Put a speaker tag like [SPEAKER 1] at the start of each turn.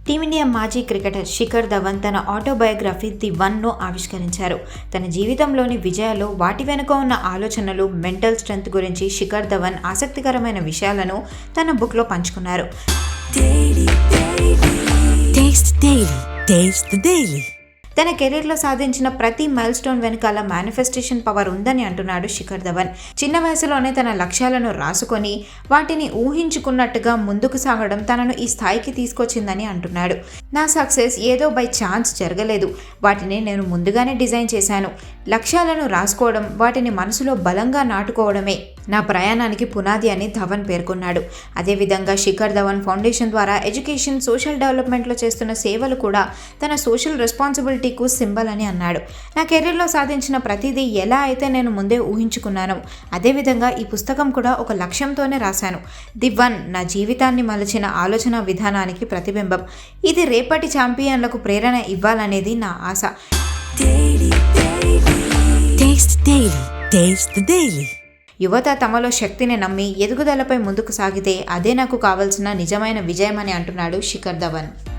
[SPEAKER 1] Team India మాజీ cricketer Shikhar Dhawan తన autobiography the వన్ను ఆవిష్కరించారు. తన జీవితంలోని విజయాలు, వాటి వెనుక ఉన్న ఆలోచనలు, మెంటల్ స్ట్రెంగ్త్ గురించి శిఖర్ ధవన్ ఆసక్తికరమైన విషయాలను తన బుక్లో పంచుకున్నారు. తన కెరీర్లో సాధించిన ప్రతి మైల్ స్టోన్ వెనకాల మేనిఫెస్టేషన్ పవర్ ఉందని అంటున్నాడు శిఖర్ ధవన్. చిన్న వయసులోనే తన లక్ష్యాలను రాసుకొని వాటిని ఊహించుకున్నట్టుగా ముందుకు సాగడం తనను ఈ స్థాయికి తీసుకొచ్చిందని అంటున్నాడు. నా సక్సెస్ ఏదో బై ఛాన్స్ జరగలేదు. వాటిని నేను ముందుగానే డిజైన్ చేశాను. లక్ష్యాలను రాసుకోవడం, వాటిని మనసులో బలంగా నాటుకోవడమే నా ప్రయాణానికి పునాది అని ధవన్ పేర్కొన్నాడు. అదేవిధంగా శిఖర్ ధవన్ ఫౌండేషన్ ద్వారా ఎడ్యుకేషన్, సోషల్ డెవలప్మెంట్లో చేస్తున్న సేవలు కూడా తన సోషల్ రెస్పాన్సిబిలిటీకు సింబల్ అని అన్నాడు. నా కెరీర్లో సాధించిన ప్రతిదీ ఎలా అయితే నేను ముందే ఊహించుకున్నానో, అదేవిధంగా ఈ పుస్తకం కూడా ఒక లక్ష్యంతోనే రాశాను. ది వన్ నా జీవితాన్ని మలచిన ఆలోచన విధానానికి ప్రతిబింబం. ఇది రేపటి ఛాంపియన్లకు ప్రేరణ ఇవ్వాలనేది నా ఆశ. యువత తమలో శక్తిని నమ్మి ఎదుగుదలపై ముందుకు సాగితే అదే నాకు కావాల్సిన నిజమైన విజయం అని అంటున్నాడు శిఖర్ ధవన్.